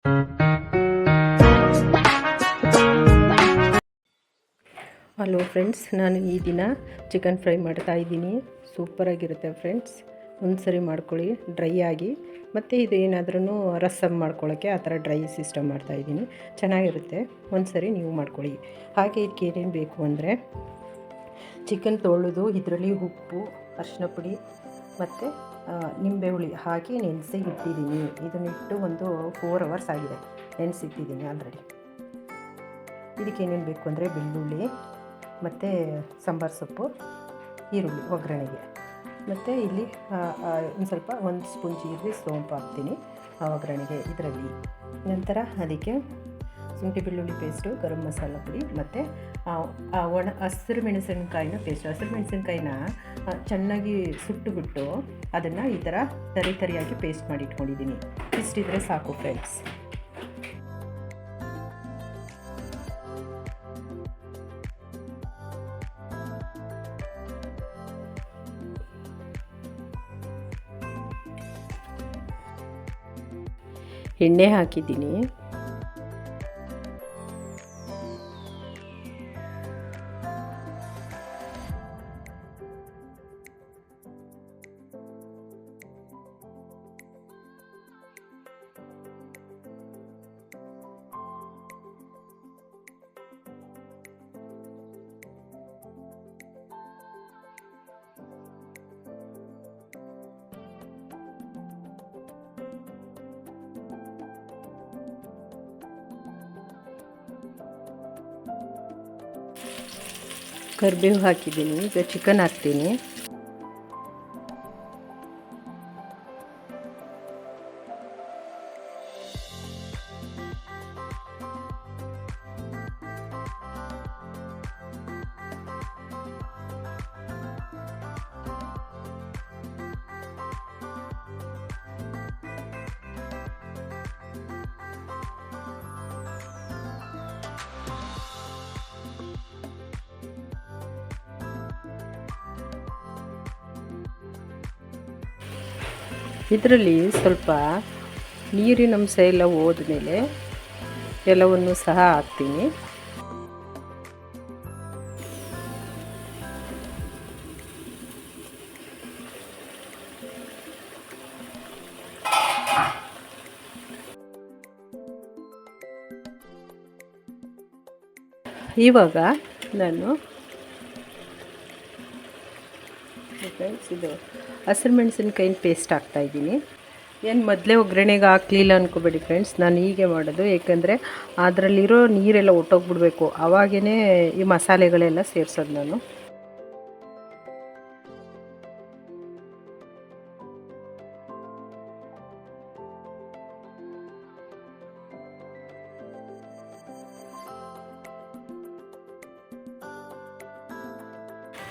Hello friends, ನಾನು ಈ ದಿನ ಚಿಕನ್ ಫ್ರೈ ಮಾಡ್ತಾಯಿದ್ದೀನಿ. ಸೂಪರಾಗಿರುತ್ತೆ ಫ್ರೆಂಡ್ಸ್. ಒಂದು ಸರಿ ಮಾಡ್ಕೊಳ್ಳಿ ಡ್ರೈ ಆಗಿ. ಮತ್ತು ಇದು ಏನಾದ್ರೂ ರಸಮ್ ಮಾಡ್ಕೊಳ್ಳೋಕ್ಕೆ ಆ ಥರ ಡ್ರೈ ಸಿಸ್ಟಮ್ ಮಾಡ್ತಾಯಿದ್ದೀನಿ. ಚೆನ್ನಾಗಿರುತ್ತೆ, ಒಂದು ಸರಿ ನೀವು ಮಾಡ್ಕೊಳ್ಳಿ. ಹಾಗೆ ಇದಕ್ಕೆ ಏನೇನು ಬೇಕು ಅಂದರೆ, ಚಿಕನ್ ತೊಳೆದು ಇದರಲ್ಲಿ ಉಪ್ಪು, ಅರಿಶಿನ ಪುಡಿ ಮತ್ತು ನಿಂಬೆ ಹುಳಿ ಹಾಕಿ ನೆನೆಸಿ ಇಟ್ಟಿದ್ದೀನಿ. ಇದನ್ನಿಟ್ಟು ಒಂದು 4 hours ಆಗಿದೆ, ನೆನೆಸಿಟ್ಟಿದ್ದೀನಿ ಆಲ್ರೆಡಿ. ಇದಕ್ಕೆ ಏನೇನು ಬೇಕು ಅಂದರೆ, ಬೆಳ್ಳುಳ್ಳಿ ಮತ್ತು ಸಾಂಬಾರು ಸೊಪ್ಪು, ಈರುಳ್ಳಿ ಒಗ್ಗರಣೆಗೆ, ಮತ್ತು ಇಲ್ಲಿ ಒಂದು ಸ್ವಲ್ಪ 1 ಸ್ಪೂನ್ ಜೀರಿಗೆ ಸೋಂಪು ಹಾಕ್ತೀನಿ ಒಗ್ಗರಣೆಗೆ ಇದರಲ್ಲಿ. ನಂತರ ಅದಕ್ಕೆ ಶುಂಠಿ ಬೆಳ್ಳುಳ್ಳಿ ಪೇಸ್ಟು, ಗರಂ ಮಸಾಲ ಪುಡಿ ಮತ್ತು ಹಸಿರು ಮೆಣಸಿನಕಾಯಿನ ಪೇಸ್ಟು. ಹಸಿರು ಮೆಣಸಿನ್ಕಾಯಿನ ಚೆನ್ನಾಗಿ ಸುಟ್ಟುಬಿಟ್ಟು ಅದನ್ನು ಈ ಥರ ತರಿಯಾಗಿ ಪೇಸ್ಟ್ ಮಾಡಿ ಇಟ್ಕೊಂಡಿದ್ದೀನಿ. ಇಷ್ಟಿದ್ರೆ ಸಾಕು ಫ್ರೆಂಡ್ಸ್. ಎಣ್ಣೆ ಹಾಕಿದ್ದೀನಿ. ಕರಿಬೇವು ಹಾಕಿದ್ದೀನಿ. ಈಗ ಚಿಕನ್ ಹಾಕ್ತೀನಿ. ಇದರಲ್ಲಿ ಸ್ವಲ್ಪ ನೀರಿನ ಅಂಶ ಎಲ್ಲ ಹೋದ್ಮೇಲೆ ಎಲ್ಲವನ್ನು ಸಹ ಹಾಕ್ತೀನಿ. ಇವಾಗ ನಾನು ಇದು ಹಸಿರು ಮೆಣಸಿನ್ಕಾಯಿನ ಪೇಸ್ಟ್ ಹಾಕ್ತಾಯಿದ್ದೀನಿ. ಏನು ಮೊದಲೇ ಒಗ್ಗರಣೆಗೆ ಹಾಕಲಿಲ್ಲ ಅಂದ್ಕೋಬೇಡಿ ಫ್ರೆಂಡ್ಸ್, ನಾನು ಹೀಗೆ ಮಾಡೋದು. ಏಕೆಂದರೆ ಅದರಲ್ಲಿರೋ ನೀರೆಲ್ಲ ಒಟ್ಟೋಗ್ಬಿಡ್ಬೇಕು, ಆವಾಗೇ ಈ ಮಸಾಲೆಗಳೆಲ್ಲ ಸೇರಿಸೋದು ನಾನು.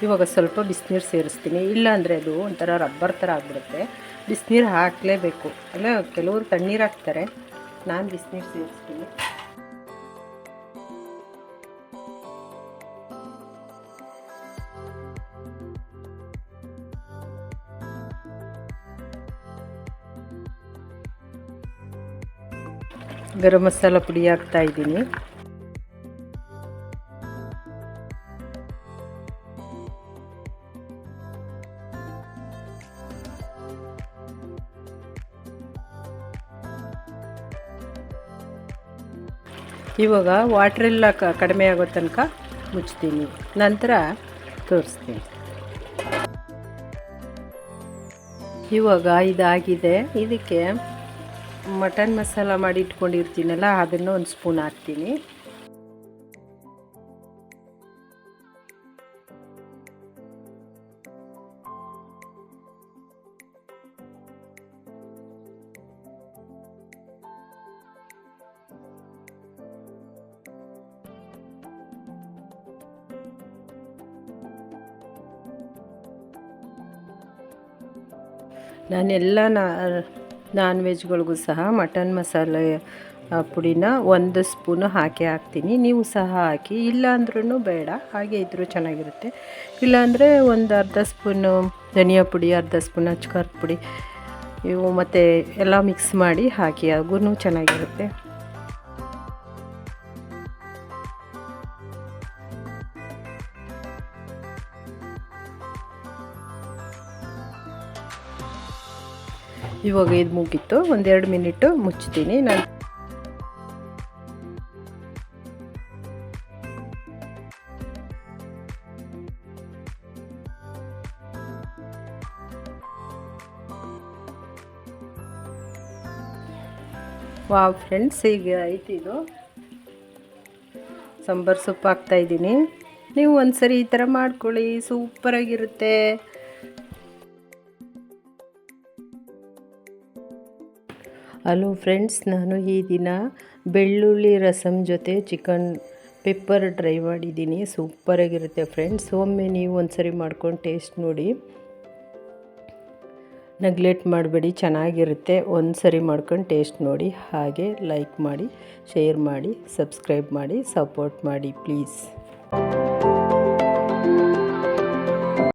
ಇವಾಗ ಸ್ವಲ್ಪ ಬಿಸಿನೀರು ಸೇರಿಸ್ತೀನಿ, ಇಲ್ಲಾಂದರೆ ಅದು ಒಂಥರ ರಬ್ಬರ್ ಥರ ಆಗಿಬಿಡುತ್ತೆ. ಬಿಸಿನೀರು ಹಾಕಲೇಬೇಕು. ಅಲ್ಲ, ಕೆಲವರು ತಣ್ಣೀರು ಹಾಕ್ತಾರೆ, ನಾನು ಬಿಸಿನೀರು ಸೇರಿಸ್ತೀನಿ. ಗರಂ ಮಸಾಲ ಪುಡಿ ಹಾಕ್ತಾಯಿದ್ದೀನಿ. ಇವಾಗ ವಾಟ್ರೆಲ್ಲ ಕಡಿಮೆ ಆಗೋ ತನಕ ಮುಚ್ತೀನಿ, ನಂತರ ತೋರಿಸ್ತೀನಿ. ಇವಾಗ ಇದಾಗಿದೆ. ಇದಕ್ಕೆ ಮಟನ್ ಮಸಾಲ ಮಾಡಿ ಇಟ್ಕೊಂಡಿರ್ತೀನಲ್ಲ, ಅದನ್ನು 1 ಸ್ಪೂನ್ ಹಾಕ್ತೀನಿ. ನಾನೆಲ್ಲ ನಾನ್ ವೆಜ್ಗಳಿಗೂ ಸಹ ಮಟನ್ ಮಸಾಲೆ ಪುಡಿನ 1 ಸ್ಪೂನು ಹಾಕ್ತೀನಿ. ನೀವು ಸಹ ಹಾಕಿ, ಇಲ್ಲ ಅಂದ್ರೂ ಬೇಡ, ಹಾಗೆ ಇದ್ದರೂ ಚೆನ್ನಾಗಿರುತ್ತೆ. ಇಲ್ಲಾಂದರೆ ಒಂದು ಅರ್ಧ ಸ್ಪೂನು ಧನಿಯಾ ಪುಡಿ, ಅರ್ಧ ಸ್ಪೂನ್ ಅಚ್ಕಾರದ ಪುಡಿ ಇವು ಮತ್ತು ಎಲ್ಲ ಮಿಕ್ಸ್ ಮಾಡಿ ಹಾಕಿ, ಆಗೂ ಚೆನ್ನಾಗಿರುತ್ತೆ. ಇವಾಗ ಇದು ಮುಗೀತು, ಒಂದೆರಡು ಮಿನಿಟು ಮುಚ್ತೀನಿ ನಾನು. ವಾವ್ ಫ್ರೆಂಡ್ಸ್, ಈಗ ಆಯ್ತು. ಇದು ಸಾಂಬಾರು ಸೊಪ್ಪು ಹಾಕ್ತಾಯಿದ್ದೀನಿ. ನೀವು ಒಂದ್ಸರಿ ಈ ಥರ ಮಾಡ್ಕೊಳ್ಳಿ, ಸೂಪರಾಗಿರುತ್ತೆ. ಹಲೋ ಫ್ರೆಂಡ್ಸ್, ನಾನು ಈ ದಿನ ಬೆಳ್ಳುಳ್ಳಿ ರಸಮ್ ಜೊತೆ ಚಿಕನ್ ಪೆಪ್ಪರ್ ಡ್ರೈ ಮಾಡಿದ್ದೀನಿ. ಸೂಪರಾಗಿರುತ್ತೆ ಫ್ರೆಂಡ್ಸ್. ಒಮ್ಮೆ ನೀವು ಒಂದ್ಸರಿ ಮಾಡ್ಕೊಂಡು ಟೇಸ್ಟ್ ನೋಡಿ, ನೆಗ್ಲೆಕ್ಟ್ ಮಾಡಬೇಡಿ, ಚೆನ್ನಾಗಿರುತ್ತೆ. ಒಂದು ಸರಿ ಮಾಡ್ಕೊಂಡು ಟೇಸ್ಟ್ ನೋಡಿ. ಹಾಗೆ ಲೈಕ್ ಮಾಡಿ, ಶೇರ್ ಮಾಡಿ, ಸಬ್ಸ್ಕ್ರೈಬ್ ಮಾಡಿ, ಸಪೋರ್ಟ್ ಮಾಡಿ ಪ್ಲೀಸ್.